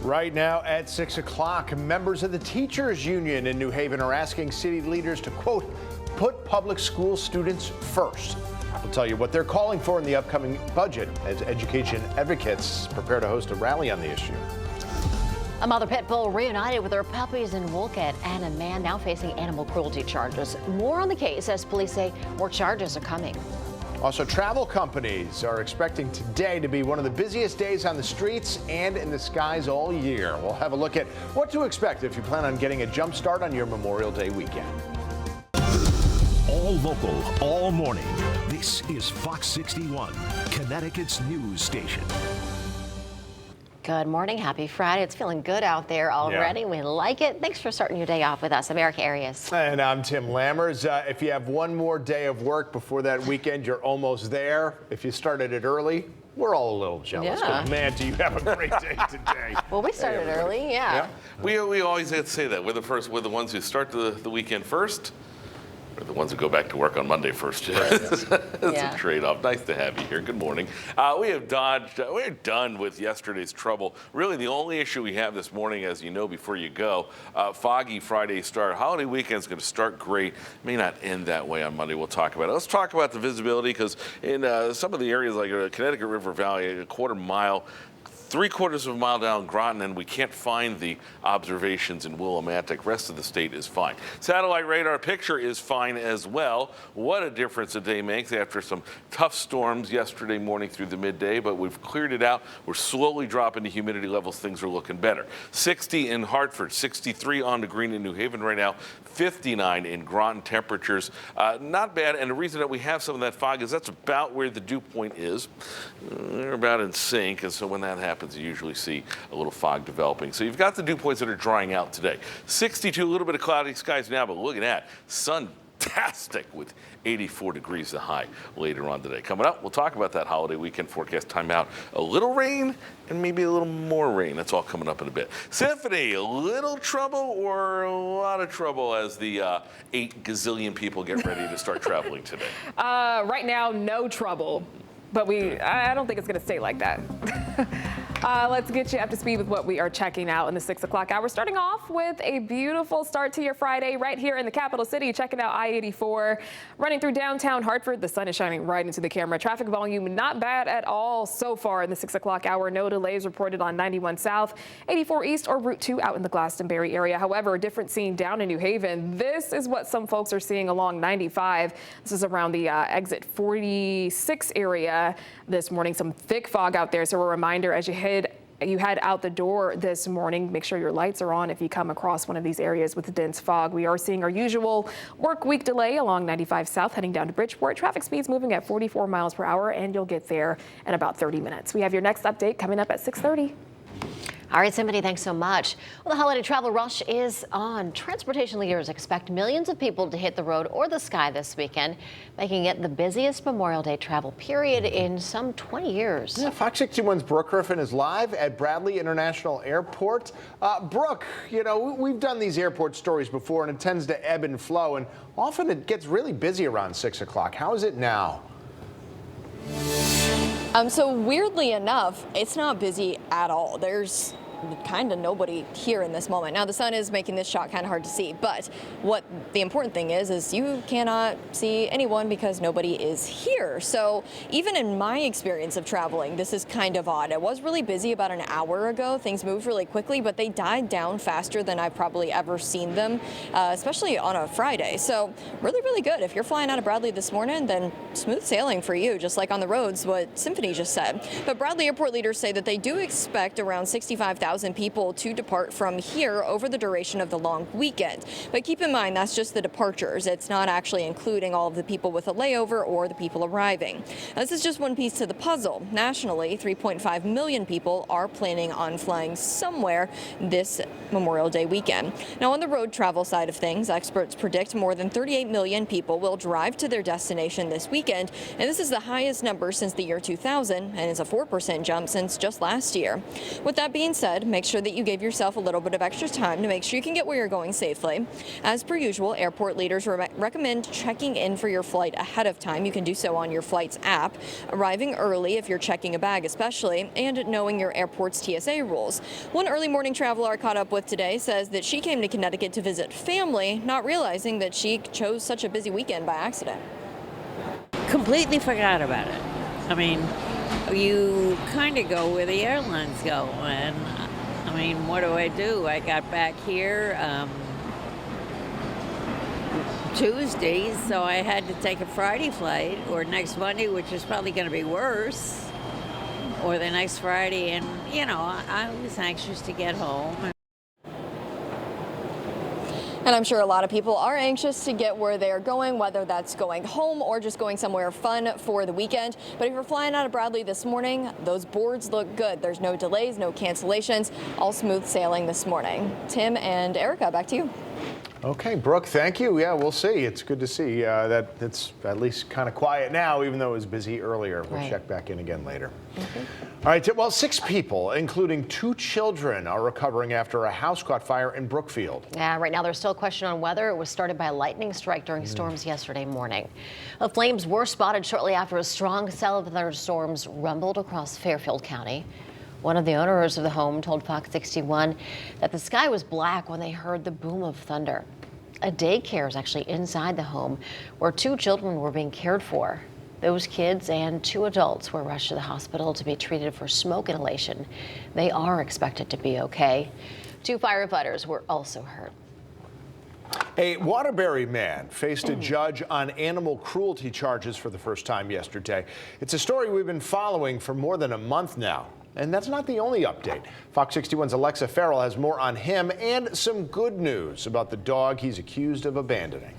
Right now at 6 o'clock, members of the teachers union in New Haven are asking city leaders to, quote, put public school students first. We'll tell you what they're calling for in the upcoming budget as education advocates prepare to host a rally on the issue. A mother pit bull reunited with her puppies in Wolcott, and a man now facing animal cruelty charges. More on the case as police say more charges are coming. Also, travel companies are expecting today to be one of the busiest days on the streets and in the skies all year. We'll have a look at what to expect if you plan on getting a jump start on your Memorial Day weekend. All local, all morning. This is Fox 61, Connecticut's news station. Good morning. Happy Friday. It's feeling good out there already. Yeah. We like it. Thanks for starting your day off with us. America Arias. And I'm Tim Lammers. If you have one more day of work before that weekend, you're almost there. If you started it early, we're all a little jealous. Yeah. But man, do you have a great day today. Well, we started early, yeah. We always have to say that. We're the ones who start the weekend first. Or the ones who go back to work on Monday first. It's a trade-off. Nice to have you here. Good morning. We're done with yesterday's trouble. Really, the only issue we have this morning, as you know, before you go, foggy Friday start. Holiday weekend's going to start great. May not end that way on Monday. We'll talk about it. Let's talk about the visibility, because in some of the areas like Connecticut River Valley, a quarter mile, 3/4 of a mile down Groton, and we can't find the observations in Willimantic. Rest of the state is fine. Satellite radar picture is fine as well. What a difference a day makes after some tough storms yesterday morning through the midday, but we've cleared it out. We're slowly dropping the humidity levels. Things are looking better. 60 in Hartford, 63 on the green in New Haven right now, 59 in Groton. Temperatures not bad, and the reason that we have some of that fog is that's about where the dew point is. They're about in sync, and so when that happens, you usually see a little fog developing. So you've got the dew points that are drying out today. 62, a little bit of cloudy skies now, but look at that. Suntastic with 84 degrees the high later on today. Coming up, we'll talk about that holiday weekend forecast timeout. A little rain and maybe a little more rain. That's all coming up in a bit. Symphony, a little trouble or a lot of trouble as the 8 gazillion people get ready to start traveling today? Right now, no trouble. But I don't think it's going to stay like that. Let's get you up to speed with what we are checking out in the 6 o'clock hour. Starting off with a beautiful start to your Friday right here in the capital city. Checking out I-84 running through downtown Hartford. The sun is shining right into the camera. Traffic volume not bad at all so far in the 6 o'clock hour. No delays reported on 91 South, 84 East, or Route 2 out in the Glastonbury area. However, a different scene down in New Haven. This is what some folks are seeing along 95. This is around the exit 46 area this morning. Some thick fog out there. So a reminder as you head out the door this morning, make sure your lights are on if you come across one of these areas with dense fog. We are seeing our usual work week delay along 95 South heading down to Bridgeport. Traffic speeds moving at 44 miles per hour, and you'll get there in about 30 minutes. We have your next update coming up at 6:30. All right, Symphony, thanks so much. Well, the holiday travel rush is on. Transportation leaders expect millions of people to hit the road or the sky this weekend, making it the busiest Memorial Day travel period in some 20 years. Yeah, Fox 61's Brooke Griffin is live at Bradley International Airport. Brooke, you know, we've done these airport stories before, and it tends to ebb and flow, and often it gets really busy around 6 o'clock. How is it now? So weirdly enough, it's not busy at all. There's kind of nobody here in this moment. Now the sun is making this shot kind of hard to see, but what the important thing is you cannot see anyone because nobody is here. So even in my experience of traveling, this is kind of odd. It was really busy about an hour ago. Things moved really quickly, but they died down faster than I've probably ever seen them, especially on a Friday. So really, really good. If you're flying out of Bradley this morning, then smooth sailing for you, just like on the roads, what Symphony just said. But Bradley airport leaders say that they do expect around 65,000 people to depart from here over the duration of the long weekend. But keep in mind, that's just the departures. It's not actually including all of the people with a layover or the people arriving. This is just one piece to the puzzle. Nationally, 3.5 million people are planning on flying somewhere this Memorial Day weekend. Now, on the road travel side of things, experts predict more than 38 million people will drive to their destination this weekend, and this is the highest number since the year 2000, and is a 4% jump since just last year. With that being said, said, make sure that you give yourself a little bit of extra time to make sure you can get where you're going safely. As per usual, airport leaders recommend checking in for your flight ahead of time. You can do so on your flight's app, arriving early if you're checking a bag especially, and knowing your airport's TSA rules. One early morning traveler I caught up with today says that she came to Connecticut to visit family, not realizing that she chose such a busy weekend by accident. Completely forgot about it. I mean, you kind of go where the airlines go, and I mean, what do? I got back here Tuesday, so I had to take a Friday flight, or next Monday, which is probably going to be worse, or the next Friday, and you know, I was anxious to get home. And I'm sure a lot of people are anxious to get where they're going, whether that's going home or just going somewhere fun for the weekend. But if you're flying out of Bradley this morning, those boards look good. There's no delays, no cancellations, all smooth sailing this morning. Tim and Erica, back to you. Okay, Brooke, thank you. Yeah, we'll see. It's good to see that it's at least kind of quiet now, even though it was busy earlier. We'll check back in again later. All right, well, 6 people, including 2 children, are recovering after a house caught fire in Brookfield. Yeah, right now there's still a question on whether it was started by a lightning strike during storms yesterday morning. The flames were spotted shortly after a strong cell of thunderstorms rumbled across Fairfield County. One of the owners of the home told FOX61 that the sky was black when they heard the boom of thunder. A daycare is actually inside the home where 2 children were being cared for. Those kids and 2 adults were rushed to the hospital to be treated for smoke inhalation. They are expected to be okay. 2 firefighters were also hurt. A Waterbury man faced a judge on animal cruelty charges for the first time yesterday. It's a story we've been following for more than a month now. And that's not the only update. Fox 61's Alexa Farrell has more on him and some good news about the dog he's accused of abandoning.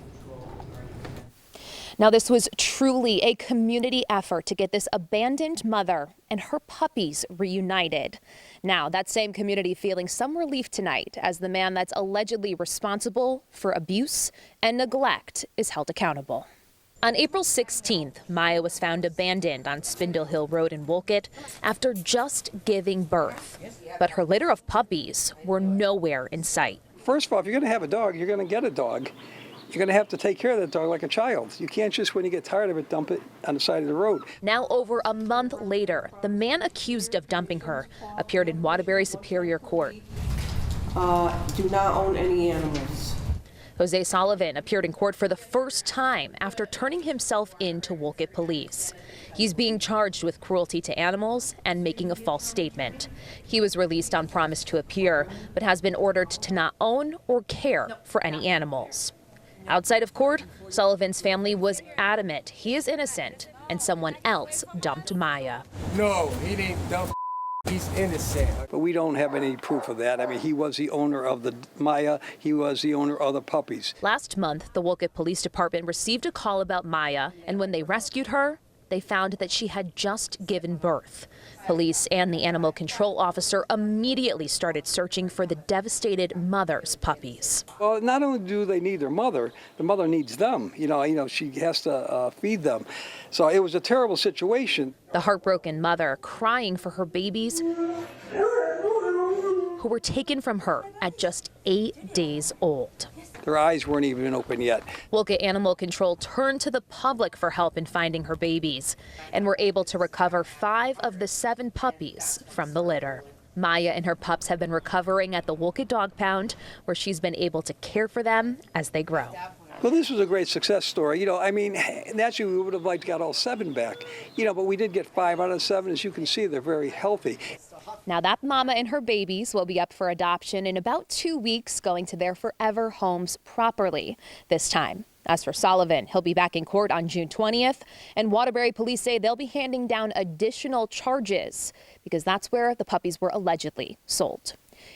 Now, this was truly a community effort to get this abandoned mother and her puppies reunited. Now, that same community feeling some relief tonight as the man that's allegedly responsible for abuse and neglect is held accountable. On April 16th, Maya was found abandoned on Spindle Hill Road in Wolcott after just giving birth. But her litter of puppies were nowhere in sight. First of all, if you're going to have a dog, you're going to get a dog. You're going to have to take care of that dog like a child. You can't just, when you get tired of it, dump it on the side of the road. Now, over a month later, the man accused of dumping her appeared in Waterbury Superior Court. Do not own any animals. Jose Sullivan appeared in court for the first time after turning himself in to Wolcott police. He's being charged with cruelty to animals and making a false statement. He was released on promise to appear, but has been ordered to not own or care for any animals. Outside of court, Sullivan's family was adamant he is innocent and someone else dumped Maya. No, he didn't dump. He's innocent. But we don't have any proof of that. I mean, he was the owner of the Maya. He was the owner of the puppies. Last month, the Wolcott Police Department received a call about Maya, and when they rescued her, they found that she had just given birth. Police and the animal control officer immediately started searching for the devastated mother's puppies. Well, not only do they need their mother, the mother needs them. You know, she has to feed them. So it was a terrible situation. The heartbroken mother crying for her babies who were taken from her at just 8 days old. Their eyes weren't even open yet. Wolcott Animal Control turned to the public for help in finding her babies and were able to recover 5 of the 7 puppies from the litter. Maya and her pups have been recovering at the Wolcott Dog Pound, where she's been able to care for them as they grow. Well, this was a great success story. You know, I mean, naturally we would have liked to get all 7 back. You know, but we did get 5 out of 7. As you can see, they're very healthy. Now that mama and her babies will be up for adoption in about 2 weeks, going to their forever homes properly this time. As for Sullivan, he'll be back in court on June 20th, and Waterbury police say they'll be handing down additional charges because that's where the puppies were allegedly sold.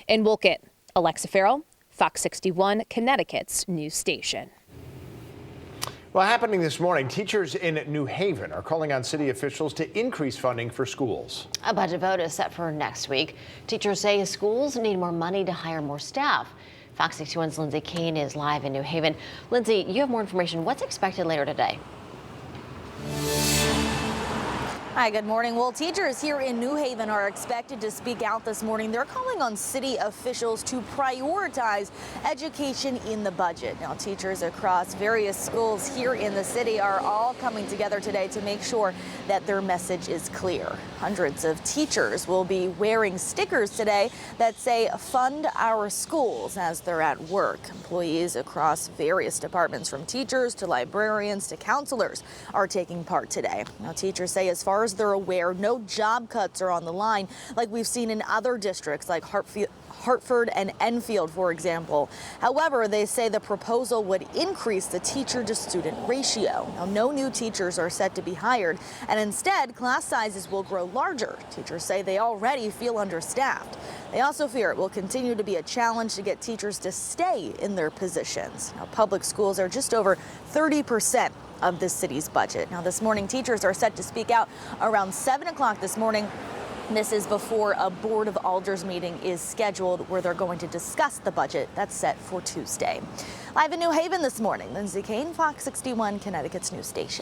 In Wolcott, Alexa Farrell, Fox 61, Connecticut's news station. Well, happening this morning, teachers in New Haven are calling on city officials to increase funding for schools. A budget vote is set for next week. Teachers say schools need more money to hire more staff. Fox 61's Lindsay Kane is live in New Haven. Lindsay, you have more information. What's expected later today? Hi, good morning. Well, teachers here in New Haven are expected to speak out this morning. They're calling on city officials to prioritize education in the budget. Now, teachers across various schools here in the city are all coming together today to make sure that their message is clear. Hundreds of teachers will be wearing stickers today that say "Fund Our Schools" as they're at work. Employees across various departments, from teachers to librarians to counselors, are taking part today. Now, teachers say as far as they're aware, no job cuts are on the line like we've seen in other districts like Hartford and Enfield, for example. However, they say the proposal would increase the teacher-to-student ratio. Now, no new teachers are set to be hired, and instead, class sizes will grow larger. Teachers say they already feel understaffed. They also fear it will continue to be a challenge to get teachers to stay in their positions. Now, public schools are just over 30% of the city's budget. Now, this morning, teachers are set to speak out around 7 o'clock this morning. This is before a Board of Alders meeting is scheduled where they're going to discuss the budget that's set for Tuesday. Live in New Haven this morning, Lindsay Kane, Fox 61, Connecticut's news station.